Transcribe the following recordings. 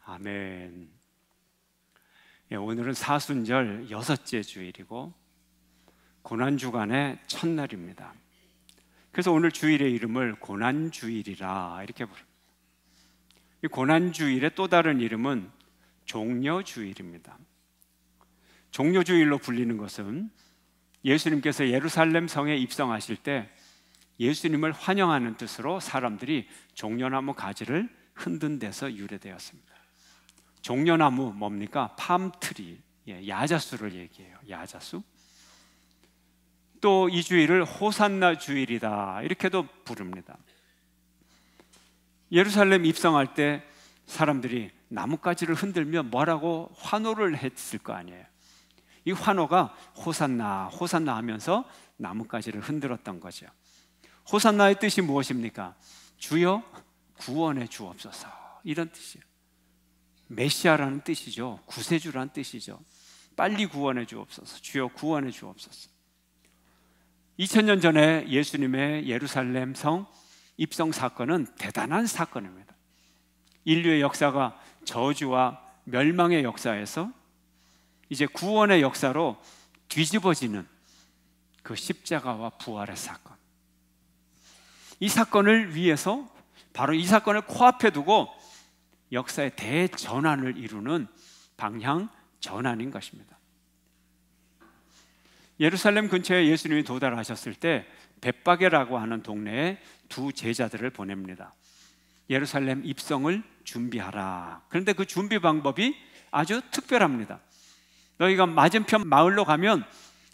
아멘. 오늘은 사순절 6째 주일이고 고난주간의 첫날입니다. 그래서 오늘 주일의 이름을 고난주일이라 이렇게 부릅니다. 이 고난주일의 또 다른 이름은 종려주일입니다. 종려주일로 불리는 것은 예수님께서 예루살렘 성에 입성하실 때 예수님을 환영하는 뜻으로 사람들이 종려나무 가지를 흔든 데서 유래되었습니다. 종려나무 뭡니까? 팜트리, 야자수를 얘기해요. 야자수. 또 이 주일을 호산나 주일이다 이렇게도 부릅니다. 예루살렘 입성할 때 사람들이 나뭇가지를 흔들며 뭐라고 환호를 했을 거 아니에요. 이 환호가 호산나 호산나 하면서 나뭇가지를 흔들었던 거죠. 호산나의 뜻이 무엇입니까? 주여 구원해 주옵소서, 이런 뜻이에요. 메시아라는 뜻이죠. 구세주라는 뜻이죠. 빨리 구원해 주옵소서, 주여 구원해 주옵소서. 2000년 전에 예수님의 예루살렘 성 입성 사건은 대단한 사건입니다. 인류의 역사가 저주와 멸망의 역사에서 이제 구원의 역사로 뒤집어지는 그 십자가와 부활의 사건. 이 사건을 위해서, 바로 이 사건을 코앞에 두고 역사의 대전환을 이루는 방향 전환인 것입니다. 예루살렘 근처에 예수님이 도달하셨을 때 벳바게라고 하는 동네에 두 제자들을 보냅니다. 예루살렘 입성을 준비하라. 그런데 그 준비 방법이 아주 특별합니다. 너희가 맞은편 마을로 가면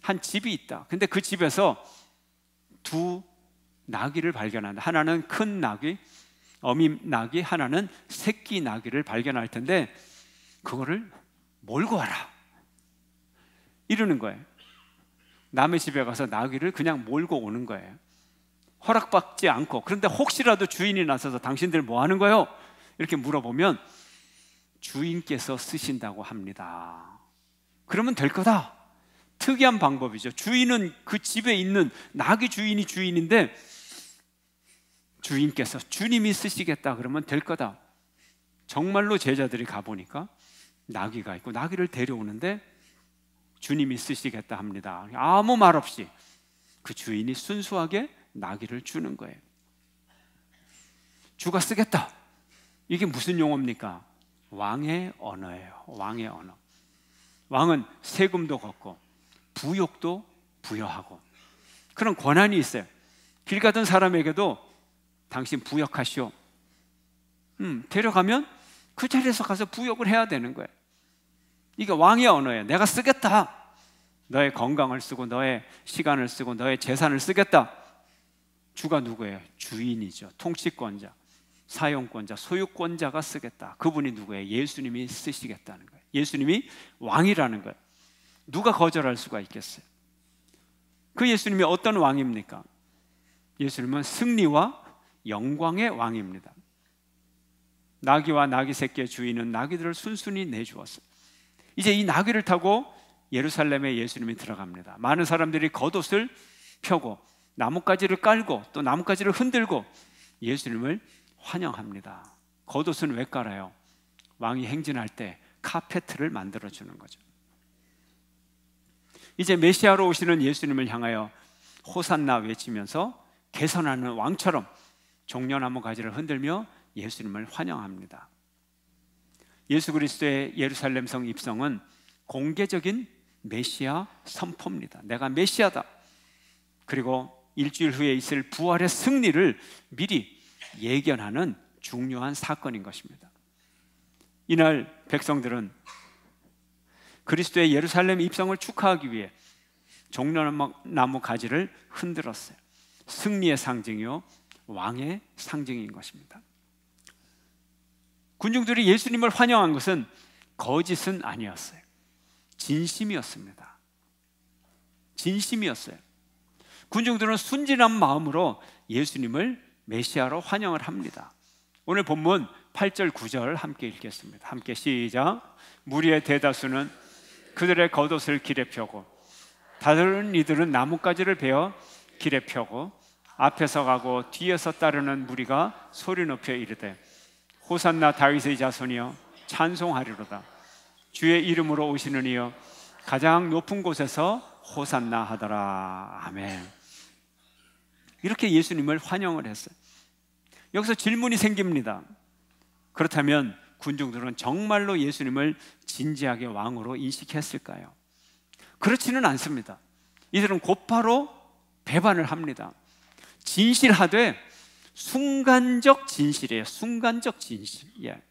한 집이 있다. 근데 그 집에서 두 나귀를 발견한다. 하나는 큰 나귀, 어미 나귀, 하나는 새끼 나귀를 발견할 텐데 그거를 몰고 와라 이러는 거예요. 남의 집에 가서 나귀를 그냥 몰고 오는 거예요. 허락받지 않고. 그런데 혹시라도 주인이 나서서 당신들 뭐 하는 거예요? 이렇게 물어보면 주인께서 쓰신다고 합니다. 그러면 될 거다. 특이한 방법이죠. 주인은 그 집에 있는 나귀 주인이 주인인데 주인께서, 주님이 쓰시겠다 그러면 될 거다. 정말로 제자들이 가보니까 나귀가 있고 나귀를 데려오는데 주님이 쓰시겠다 합니다. 아무 말 없이 그 주인이 순수하게 나귀를 주는 거예요. 주가 쓰겠다. 이게 무슨 용어입니까? 왕의 언어예요. 왕의 언어. 왕은 세금도 걷고 부욕도 부여하고 그런 권한이 있어요. 길 가던 사람에게도 당신 부역하시오. 데려가면 그 자리에서 가서 부역을 해야 되는 거예요. 이게 왕의 언어예요. 내가 쓰겠다. 너의 건강을 쓰고 너의 시간을 쓰고 너의 재산을 쓰겠다. 주가 누구예요? 주인이죠. 통치권자, 사용권자, 소유권자가 쓰겠다. 그분이 누구예요? 예수님이 쓰시겠다는 거예요. 예수님이 왕이라는 거예요. 누가 거절할 수가 있겠어요? 그 예수님이 어떤 왕입니까? 예수님은 승리와 영광의 왕입니다. 나귀와 나귀 새끼의 주인은 나귀들을 순순히 내주었어요. 이제 이 나귀를 타고 예루살렘에 예수님이 들어갑니다. 많은 사람들이 겉옷을 펴고 나뭇가지를 깔고 또 나뭇가지를 흔들고 예수님을 환영합니다. 겉옷은 왜 깔아요? 왕이 행진할 때 카페트를 만들어주는 거죠. 이제 메시아로 오시는 예수님을 향하여 호산나 외치면서 개선하는 왕처럼 종려나무 가지를 흔들며 예수님을 환영합니다. 예수 그리스도의 예루살렘 성 입성은 공개적인 메시아 선포입니다. 내가 메시아다. 그리고 일주일 후에 있을 부활의 승리를 미리 예견하는 중요한 사건인 것입니다. 이날 백성들은 그리스도의 예루살렘 입성을 축하하기 위해 종려나무 가지를 흔들었어요. 승리의 상징이요 왕의 상징인 것입니다. 군중들이 예수님을 환영한 것은 거짓은 아니었어요. 진심이었습니다. 진심이었어요. 군중들은 순진한 마음으로 예수님을 메시아로 환영을 합니다. 오늘 본문 8절 9절 함께 읽겠습니다. 함께 시작. 무리의 대다수는 그들의 겉옷을 길에 펴고 다른 이들은 나뭇가지를 베어 길에 펴고 앞에서 가고 뒤에서 따르는 무리가 소리 높여 이르되 호산나 다윗의 자손이여 찬송하리로다. 주의 이름으로 오시는 이여 가장 높은 곳에서 호산나 하더라. 아멘. 이렇게 예수님을 환영을 했어요. 여기서 질문이 생깁니다. 그렇다면 군중들은 정말로 예수님을 진지하게 왕으로 인식했을까요? 그렇지는 않습니다. 이들은 곧바로 배반을 합니다. 진실하되 순간적 진실이에요. 순간적 진실. 예.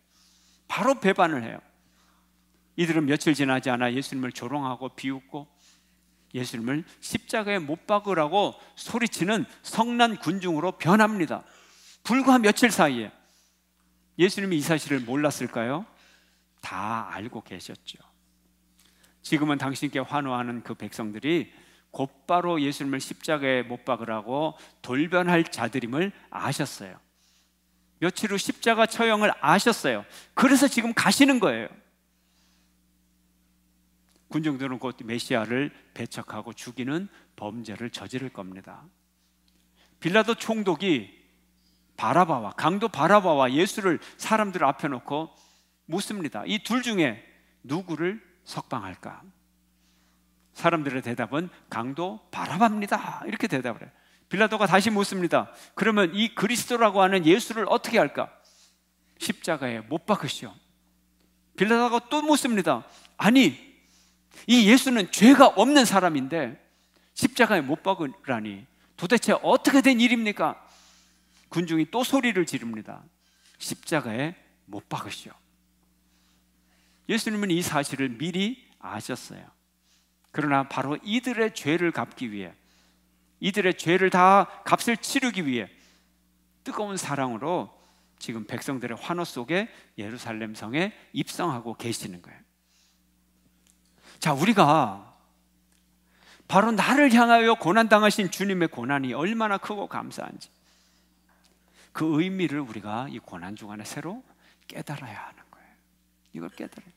바로 배반을 해요. 이들은 며칠 지나지 않아 예수님을 조롱하고 비웃고 예수님을 십자가에 못 박으라고 소리치는 성난 군중으로 변합니다. 불과 며칠 사이에. 예수님이 이 사실을 몰랐을까요? 다 알고 계셨죠. 지금은 당신께 환호하는 그 백성들이 곧바로 예수님을 십자가에 못 박으라고 돌변할 자들임을 아셨어요. 며칠 후 십자가 처형을 아셨어요. 그래서 지금 가시는 거예요. 군중들은 곧 메시아를 배척하고 죽이는 범죄를 저지를 겁니다. 빌라도 총독이 바라바와 강도 바라바와 예수를 사람들 앞에 놓고 묻습니다. 이 둘 중에 누구를 석방할까? 사람들의 대답은 강도 바라바입니다. 이렇게 대답을 해요. 빌라도가 다시 묻습니다. 그러면 이 그리스도라고 하는 예수를 어떻게 할까? 십자가에 못 박으시오. 빌라도가 또 묻습니다. 아니, 이 예수는 죄가 없는 사람인데 십자가에 못 박으라니 도대체 어떻게 된 일입니까? 군중이 또 소리를 지릅니다. 십자가에 못 박으시오. 예수님은 이 사실을 미리 아셨어요. 그러나 바로 이들의 죄를 갚기 위해, 이들의 죄를 다 값을 치르기 위해 뜨거운 사랑으로 지금 백성들의 환호 속에 예루살렘 성에 입성하고 계시는 거예요. 자, 우리가 바로 나를 향하여 고난당하신 주님의 고난이 얼마나 크고 감사한지 그 의미를 우리가 이 고난 중간에 새로 깨달아야 하는 거예요. 이걸 깨달아요.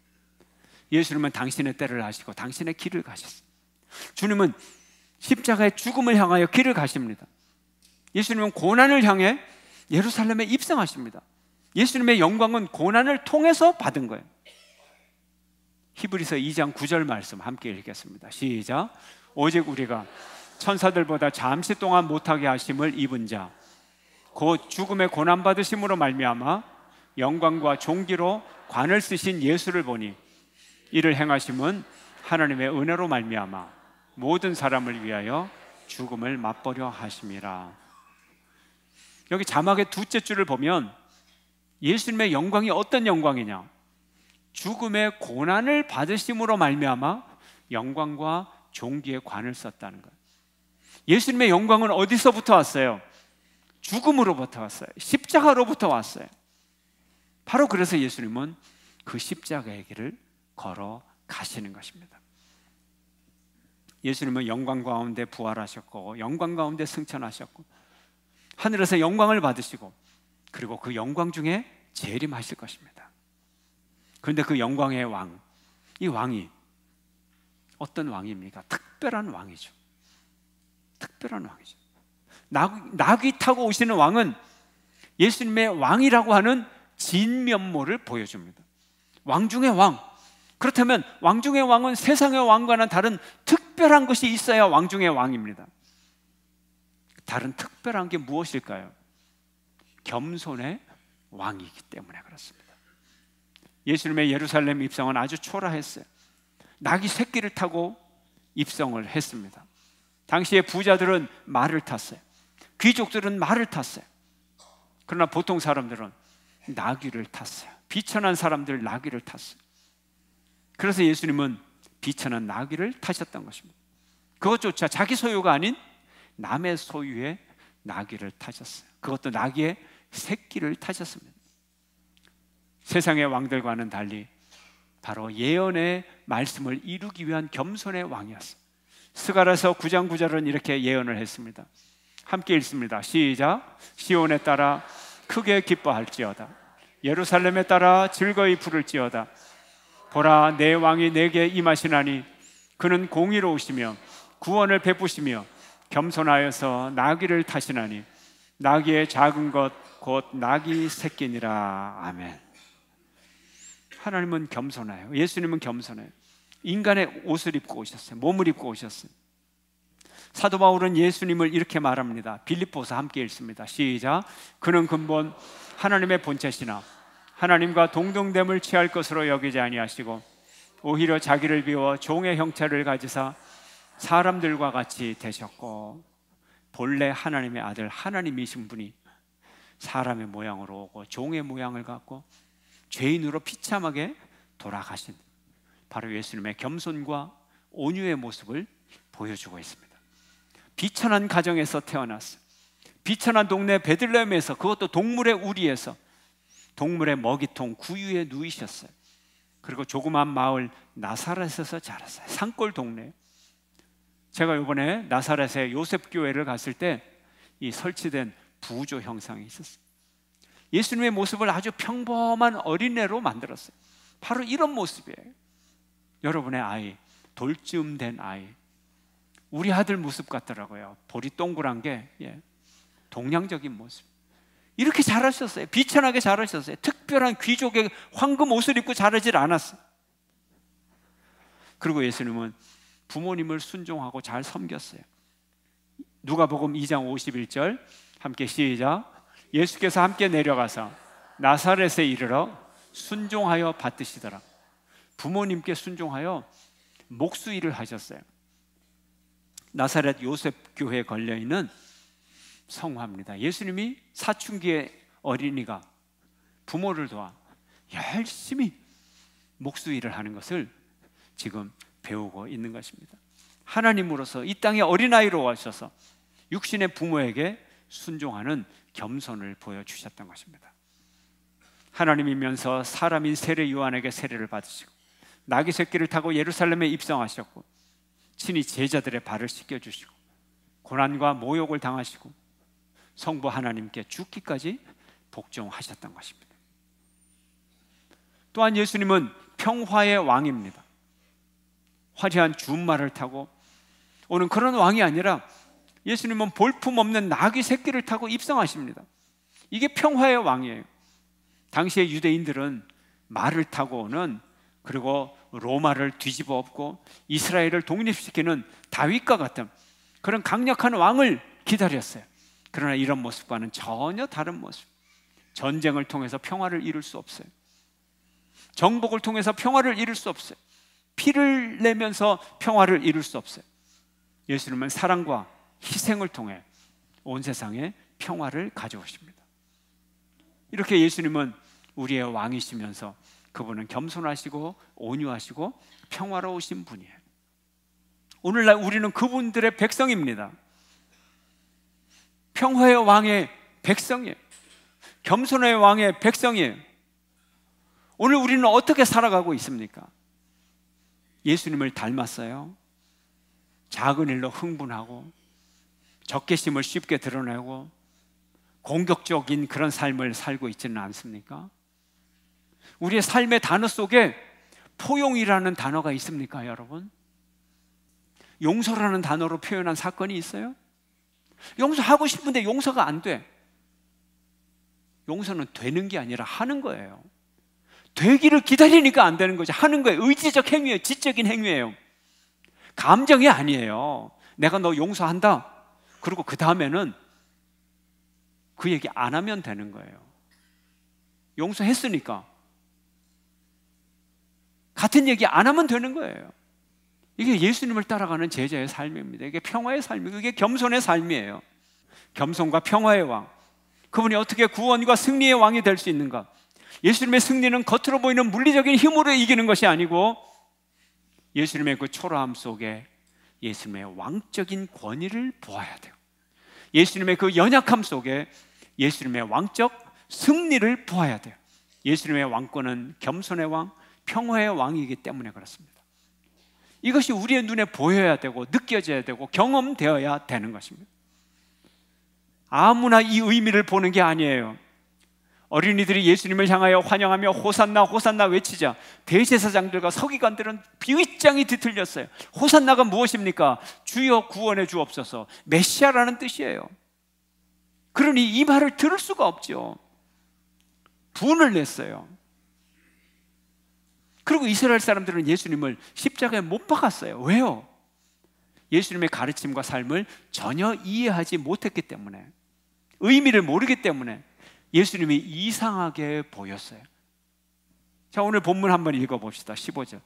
예수님은 당신의 때를 하시고 당신의 길을 가셨어요. 주님은 십자가의 죽음을 향하여 길을 가십니다. 예수님은 고난을 향해 예루살렘에 입성하십니다. 예수님의 영광은 고난을 통해서 받은 거예요. 히브리서 2장 9절 말씀 함께 읽겠습니다. 시작. 오직 우리가 천사들보다 잠시 동안 못하게 하심을 입은 자 곧 죽음의 고난받으심으로 말미암아 영광과 존귀로 관을 쓰신 예수를 보니 이를 행하심은 하나님의 은혜로 말미암아 모든 사람을 위하여 죽음을 맛보려 하심이라. 여기 자막의 두째 줄을 보면 예수님의 영광이 어떤 영광이냐? 죽음의 고난을 받으심으로 말미암아 영광과 존귀의 관을 썼다는 거예요. 예수님의 영광은 어디서부터 왔어요? 죽음으로부터 왔어요. 십자가로부터 왔어요. 바로 그래서 예수님은 그 십자가의 길을 걸어 가시는 것입니다. 예수님은 영광 가운데 부활하셨고 영광 가운데 승천하셨고 하늘에서 영광을 받으시고 그리고 그 영광 중에 재림하실 것입니다. 그런데 그 영광의 왕, 이 왕이 어떤 왕입니까? 특별한 왕이죠. 특별한 왕이죠. 나귀 타고 오시는 왕은 예수님의 왕이라고 하는 진면모를 보여줍니다. 왕 중의 왕. 그렇다면 왕 중의 왕은 세상의 왕과는 다른 특별한 것이 있어야 왕 중의 왕입니다. 다른 특별한 게 무엇일까요? 겸손의 왕이기 때문에 그렇습니다. 예수님의 예루살렘 입성은 아주 초라했어요. 나귀 새끼를 타고 입성을 했습니다. 당시에 부자들은 말을 탔어요. 귀족들은 말을 탔어요. 그러나 보통 사람들은 나귀를 탔어요. 비천한 사람들 나귀를 탔어요. 그래서 예수님은 비천한 나귀를 타셨던 것입니다. 그것조차 자기 소유가 아닌 남의 소유의 나귀를 타셨어요. 그것도 나귀의 새끼를 타셨습니다. 세상의 왕들과는 달리 바로 예언의 말씀을 이루기 위한 겸손의 왕이었어요. 스가랴서 9장 9절은 이렇게 예언을 했습니다. 함께 읽습니다. 시작. 시온에 따라 크게 기뻐할지어다. 예루살렘에 따라 즐거이 부를지어다. 보라, 내 왕이 내게 임하시나니 그는 공의로우시며 구원을 베푸시며 겸손하여서 나귀를 타시나니 나귀의 작은 것 곧 나귀 새끼니라. 아멘. 하나님은 겸손해요. 예수님은 겸손해요. 인간의 옷을 입고 오셨어요. 몸을 입고 오셨어요. 사도 바울은 예수님을 이렇게 말합니다. 빌립보서 함께 읽습니다. 시작. 그는 근본 하나님의 본체시나 하나님과 동등됨을 취할 것으로 여기지 아니하시고 오히려 자기를 비워 종의 형체를 가지사 사람들과 같이 되셨고, 본래 하나님의 아들 하나님이신 분이 사람의 모양으로 오고 종의 모양을 갖고 죄인으로 비참하게 돌아가신 바로 예수님의 겸손과 온유의 모습을 보여주고 있습니다. 비천한 가정에서 태어났어요. 비천한 동네 베들레헴에서, 그것도 동물의 우리에서 동물의 먹이통 구유에 누이셨어요. 그리고 조그만 마을 나사렛에서 자랐어요. 산골 동네. 제가 이번에 나사렛의 요셉 교회를 갔을 때 이 설치된 부조 형상이 있었어요. 예수님의 모습을 아주 평범한 어린애로 만들었어요. 바로 이런 모습이에요. 여러분의 아이, 돌쯤 된 아이, 우리 아들 모습 같더라고요. 볼이 동그란 게 동양적인 모습. 이렇게 자라셨어요. 비천하게 자라셨어요. 특별한 귀족의 황금 옷을 입고 자라질 않았어요. 그리고 예수님은 부모님을 순종하고 잘 섬겼어요. 누가복음 2장 51절 함께 시작. 예수께서 함께 내려가서 나사렛에 이르러 순종하여 받드시더라. 부모님께 순종하여 목수일을 하셨어요. 나사렛 요셉 교회에 걸려있는 성화입니다. 예수님이 사춘기의 어린이가 부모를 도와 열심히 목수일을 하는 것을 지금 배우고 있는 것입니다. 하나님으로서 이 땅에 어린아이로 오셔서 육신의 부모에게 순종하는 겸손을 보여주셨던 것입니다. 하나님이면서 사람인 세례 요한에게 세례를 받으시고 나귀 새끼를 타고 예루살렘에 입성하셨고 친히 제자들의 발을 씻겨주시고 고난과 모욕을 당하시고 성부 하나님께 죽기까지 복종하셨던 것입니다. 또한 예수님은 평화의 왕입니다. 화려한 준말을 타고 오는 그런 왕이 아니라 예수님은 볼품없는 나귀 새끼를 타고 입성하십니다. 이게 평화의 왕이에요. 당시의 유대인들은 말을 타고 오는, 그리고 로마를 뒤집어 엎고 이스라엘을 독립시키는 다윗과 같은 그런 강력한 왕을 기다렸어요. 그러나 이런 모습과는 전혀 다른 모습. 전쟁을 통해서 평화를 이룰 수 없어요. 정복을 통해서 평화를 이룰 수 없어요. 피를 내면서 평화를 이룰 수 없어요. 예수님은 사랑과 희생을 통해 온 세상에 평화를 가져오십니다. 이렇게 예수님은 우리의 왕이시면서 그분은 겸손하시고 온유하시고 평화로우신 분이에요. 오늘날 우리는 그분들의 백성입니다. 평화의 왕의 백성이에요. 겸손의 왕의 백성이에요. 오늘 우리는 어떻게 살아가고 있습니까? 예수님을 닮았어요. 작은 일로 흥분하고 적개심을 쉽게 드러내고 공격적인 그런 삶을 살고 있지는 않습니까? 우리의 삶의 단어 속에 포용이라는 단어가 있습니까, 여러분? 용서라는 단어로 표현한 사건이 있어요? 용서하고 싶은데 용서가 안 돼. 용서는 되는 게 아니라 하는 거예요. 되기를 기다리니까 안 되는 거죠. 하는 거예요. 의지적 행위예요. 지적인 행위예요. 감정이 아니에요. 내가 너 용서한다. 그리고 그 다음에는 그 얘기 안 하면 되는 거예요. 용서했으니까 같은 얘기 안 하면 되는 거예요. 이게 예수님을 따라가는 제자의 삶입니다. 이게 평화의 삶이고 이게 겸손의 삶이에요. 겸손과 평화의 왕, 그분이 어떻게 구원과 승리의 왕이 될 수 있는가? 예수님의 승리는 겉으로 보이는 물리적인 힘으로 이기는 것이 아니고 예수님의 그 초라함 속에 예수님의 왕적인 권위를 보아야 돼요. 예수님의 그 연약함 속에 예수님의 왕적 승리를 보아야 돼요. 예수님의 왕권은 겸손의 왕, 평화의 왕이기 때문에 그렇습니다. 이것이 우리의 눈에 보여야 되고 느껴져야 되고 경험되어야 되는 것입니다. 아무나 이 의미를 보는 게 아니에요. 어린이들이 예수님을 향하여 환영하며 호산나 호산나 외치자 대제사장들과 서기관들은 비윗장이 뒤틀렸어요. 호산나가 무엇입니까? 주여 구원해 주옵소서, 메시아라는 뜻이에요. 그러니 이 말을 들을 수가 없죠. 분을 냈어요. 그리고 이스라엘 사람들은 예수님을 십자가에 못 박았어요. 왜요? 예수님의 가르침과 삶을 전혀 이해하지 못했기 때문에, 의미를 모르기 때문에 예수님이 이상하게 보였어요. 자, 오늘 본문 한번 읽어봅시다. 15절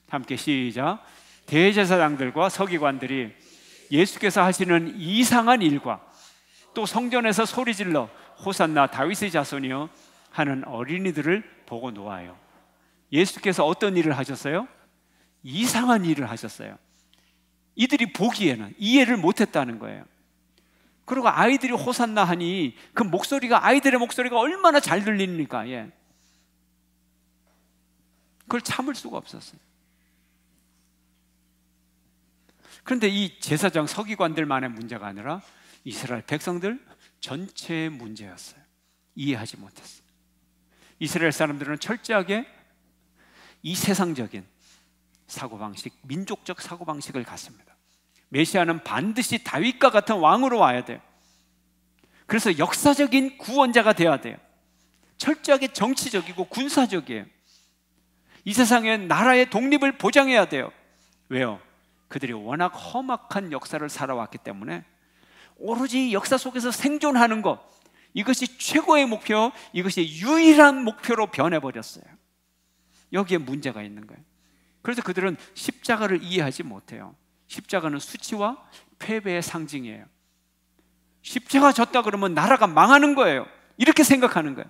함께 시작. 대제사장들과 서기관들이 예수께서 하시는 이상한 일과 또 성전에서 소리질러 호산나 다윗의 자손이여 하는 어린이들을 보고 놓아요. 예수께서 어떤 일을 하셨어요? 이상한 일을 하셨어요. 이들이 보기에는 이해를 못했다는 거예요. 그리고 아이들이 호산나 하니 그 목소리가, 아이들의 목소리가 얼마나 잘 들리니까, 예. 그걸 참을 수가 없었어요. 그런데 이 제사장 서기관들만의 문제가 아니라 이스라엘 백성들 전체의 문제였어요. 이해하지 못했어요. 이스라엘 사람들은 철저하게 이 세상적인 사고방식, 민족적 사고방식을 갖습니다. 메시아는 반드시 다윗과 같은 왕으로 와야 돼요. 그래서 역사적인 구원자가 돼야 돼요. 철저하게 정치적이고 군사적이에요. 이 세상의 나라의 독립을 보장해야 돼요. 왜요? 그들이 워낙 험악한 역사를 살아왔기 때문에 오로지 역사 속에서 생존하는 것, 이것이 최고의 목표, 이것이 유일한 목표로 변해버렸어요. 여기에 문제가 있는 거예요. 그래서 그들은 십자가를 이해하지 못해요. 십자가는 수치와 패배의 상징이에요. 십자가 졌다 그러면 나라가 망하는 거예요. 이렇게 생각하는 거예요.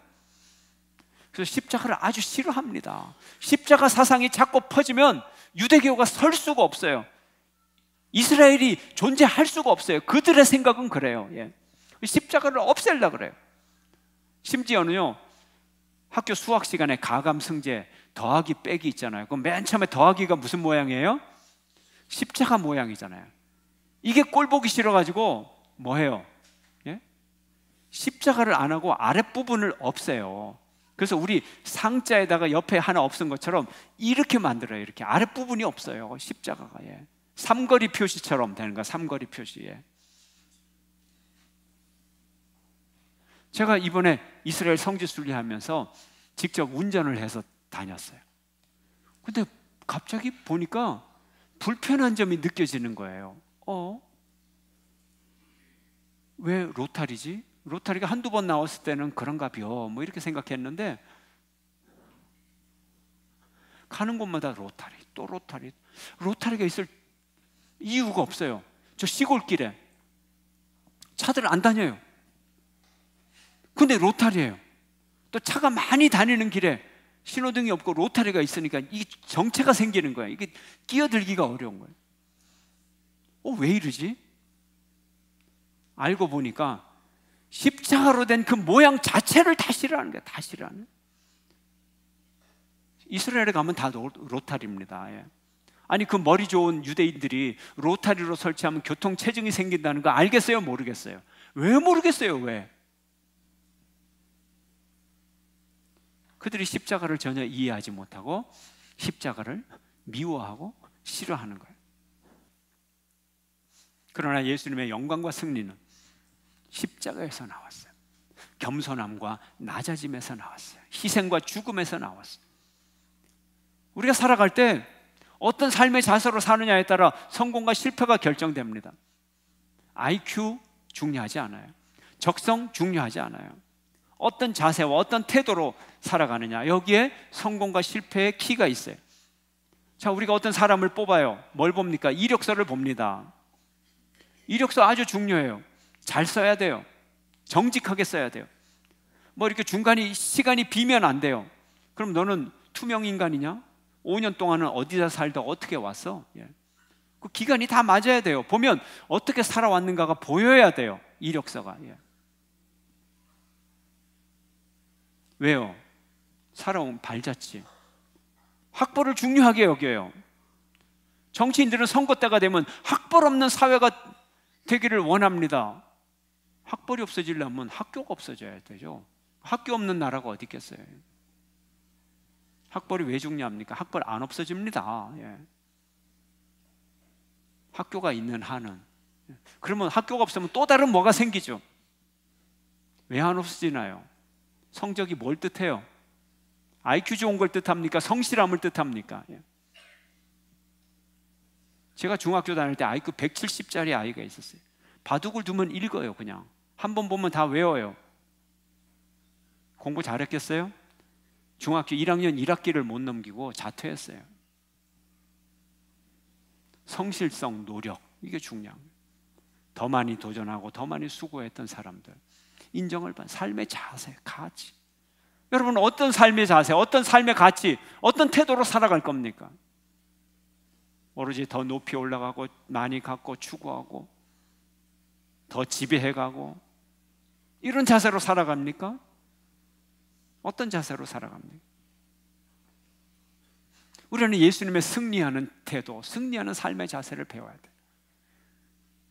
그래서 십자가를 아주 싫어합니다. 십자가 사상이 자꾸 퍼지면 유대교가 설 수가 없어요. 이스라엘이 존재할 수가 없어요. 그들의 생각은 그래요. 예. 십자가를 없애려고 그래요. 심지어는요, 학교 수학 시간에 가감 승제 더하기 빼기 있잖아요. 그럼 맨 처음에 더하기가 무슨 모양이에요? 십자가 모양이잖아요. 이게 꼴 보기 싫어가지고 뭐 해요? 예? 십자가를 안 하고 아랫부분을 없애요. 그래서 우리 상자에다가 옆에 하나 없은 것처럼 이렇게 만들어요. 이렇게 아랫부분이 없어요. 십자가가. 예. 삼거리 표시처럼 되는 거야. 삼거리 표시. 예. 제가 이번에 이스라엘 성지 순례하면서 직접 운전을 해서 다녔어요. 근데 갑자기 보니까 불편한 점이 느껴지는 거예요. 왜 로타리지? 로타리가 한두 번 나왔을 때는 그런가벼, 뭐 이렇게 생각했는데 가는 곳마다 로타리, 또 로타리. 로타리가 있을 이유가 없어요. 저 시골길에 차들 안 다녀요. 근데 로타리예요. 또 차가 많이 다니는 길에 신호등이 없고 로타리가 있으니까 이 정체가 생기는 거예요. 이게 끼어들기가 어려운 거예요. 왜 이러지? 알고 보니까 십자가로 된 그 모양 자체를 다 싫어하는 거예요. 다 싫어하는. 이스라엘에 가면 다 로타리입니다. 예. 아니, 그 머리 좋은 유대인들이 로타리로 설치하면 교통체증이 생긴다는 거 알겠어요? 모르겠어요? 왜 모르겠어요? 왜? 그들이 십자가를 전혀 이해하지 못하고 십자가를 미워하고 싫어하는 거예요. 그러나 예수님의 영광과 승리는 십자가에서 나왔어요. 겸손함과 낮아짐에서 나왔어요. 희생과 죽음에서 나왔어요. 우리가 살아갈 때 어떤 삶의 자세로 사느냐에 따라 성공과 실패가 결정됩니다. IQ 중요하지 않아요. 적성 중요하지 않아요. 어떤 자세와 어떤 태도로 살아가느냐, 여기에 성공과 실패의 키가 있어요. 자, 우리가 어떤 사람을 뽑아요. 뭘 봅니까? 이력서를 봅니다. 이력서 아주 중요해요. 잘 써야 돼요. 정직하게 써야 돼요. 뭐 이렇게 중간에 시간이 비면 안 돼요. 그럼 너는 투명 인간이냐? 5년 동안은 어디다 살다 어떻게 왔어? 예. 그 기간이 다 맞아야 돼요. 보면 어떻게 살아왔는가가 보여야 돼요. 이력서가. 예. 왜요? 살아온 발자취. 학벌을 중요하게 여겨요. 정치인들은 선거 때가 되면 학벌 없는 사회가 되기를 원합니다. 학벌이 없어지려면 학교가 없어져야 되죠. 학교 없는 나라가 어디 있겠어요? 학벌이 왜 중요합니까? 학벌 안 없어집니다. 예. 학교가 있는 한은. 그러면 학교가 없으면 또 다른 뭐가 생기죠? 왜 안 없어지나요? 성적이 뭘 뜻해요? IQ 좋은 걸 뜻합니까? 성실함을 뜻합니까? 예. 제가 중학교 다닐 때 IQ 170짜리 아이가 있었어요. 바둑을 두면 읽어요. 그냥 한 번 보면 다 외워요. 공부 잘했겠어요? 중학교 1학년 1학기를 못 넘기고 자퇴했어요. 성실성, 노력, 이게 중요한 거예요. 더 많이 도전하고 더 많이 수고했던 사람들, 인정을 받는 삶의 자세, 가치. 여러분, 어떤 삶의 자세, 어떤 삶의 가치, 어떤 태도로 살아갈 겁니까? 오로지 더 높이 올라가고 많이 갖고 추구하고 더 지배해가고 이런 자세로 살아갑니까? 어떤 자세로 살아갑니까? 우리는 예수님의 승리하는 태도, 승리하는 삶의 자세를 배워야 돼요.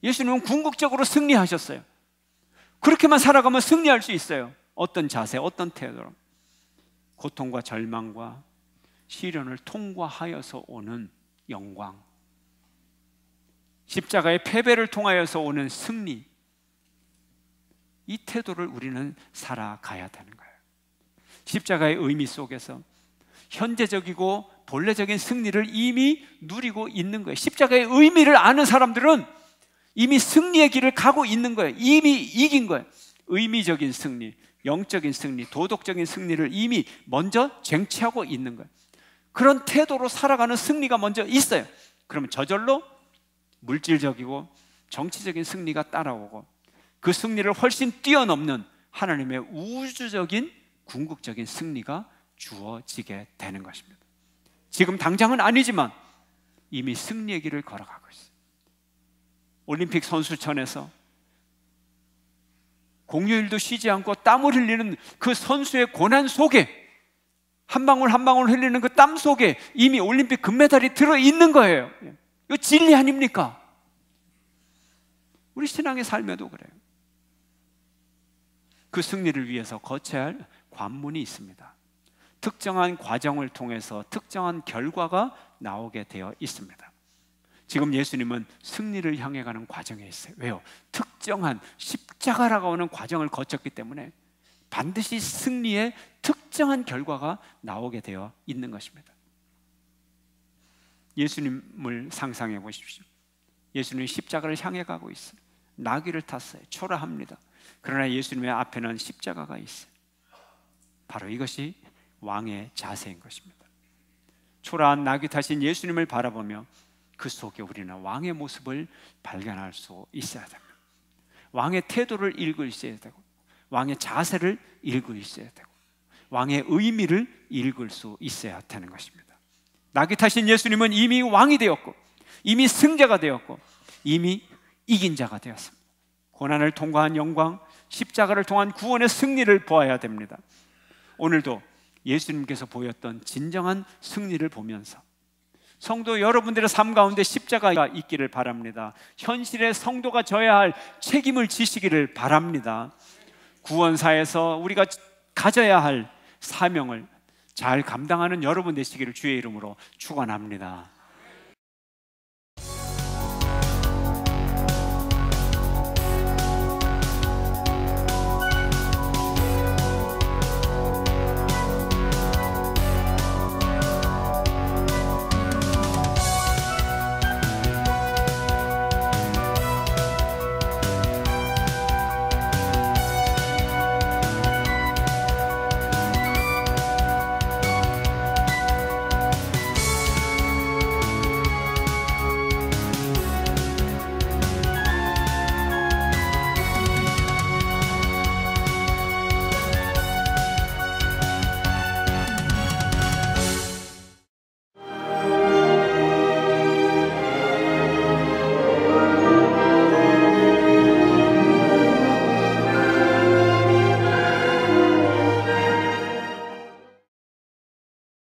예수님은 궁극적으로 승리하셨어요. 그렇게만 살아가면 승리할 수 있어요. 어떤 자세, 어떤 태도로? 고통과 절망과 시련을 통과하여서 오는 영광, 십자가의 패배를 통하여서 오는 승리, 이 태도를 우리는 살아가야 되는 거예요. 십자가의 의미 속에서 현재적이고 본래적인 승리를 이미 누리고 있는 거예요. 십자가의 의미를 아는 사람들은 이미 승리의 길을 가고 있는 거예요. 이미 이긴 거예요. 의미적인 승리, 영적인 승리, 도덕적인 승리를 이미 먼저 쟁취하고 있는 거예요. 그런 태도로 살아가는 승리가 먼저 있어요. 그러면 저절로 물질적이고 정치적인 승리가 따라오고 그 승리를 훨씬 뛰어넘는 하나님의 우주적인 궁극적인 승리가 주어지게 되는 것입니다. 지금 당장은 아니지만 이미 승리의 길을 걸어가고 있어요. 올림픽 선수촌에서 공휴일도 쉬지 않고 땀을 흘리는 그 선수의 고난 속에, 한 방울 한 방울 흘리는 그 땀 속에 이미 올림픽 금메달이 들어있는 거예요. 이거 진리 아닙니까? 우리 신앙의 삶에도 그래요. 그 승리를 위해서 거쳐야 할 관문이 있습니다. 특정한 과정을 통해서 특정한 결과가 나오게 되어 있습니다. 지금 예수님은 승리를 향해 가는 과정에 있어요. 왜요? 특정한 십자가라고 하는 과정을 거쳤기 때문에 반드시 승리의 특정한 결과가 나오게 되어 있는 것입니다. 예수님을 상상해 보십시오. 예수님이 십자가를 향해 가고 있어요. 나귀를 탔어요. 초라합니다. 그러나 예수님의 앞에는 십자가가 있어요. 바로 이것이 왕의 자세인 것입니다. 초라한 나귀 타신 예수님을 바라보며 그 속에 우리는 왕의 모습을 발견할 수 있어야 됩니다. 왕의 태도를 읽고 있어야 되고, 왕의 자세를 읽고 있어야 되고, 왕의 의미를 읽을 수 있어야 되는 것입니다. 나귀 타신 예수님은 이미 왕이 되었고, 이미 승자가 되었고, 이미 이긴 자가 되었습니다. 고난을 통과한 영광, 십자가를 통한 구원의 승리를 보아야 됩니다. 오늘도 예수님께서 보였던 진정한 승리를 보면서 성도 여러분들의 삶 가운데 십자가가 있기를 바랍니다. 현실의 성도가 져야 할 책임을 지시기를 바랍니다. 구원사에서 우리가 가져야 할 사명을 잘 감당하는 여러분 되시기를 주의 이름으로 축원합니다.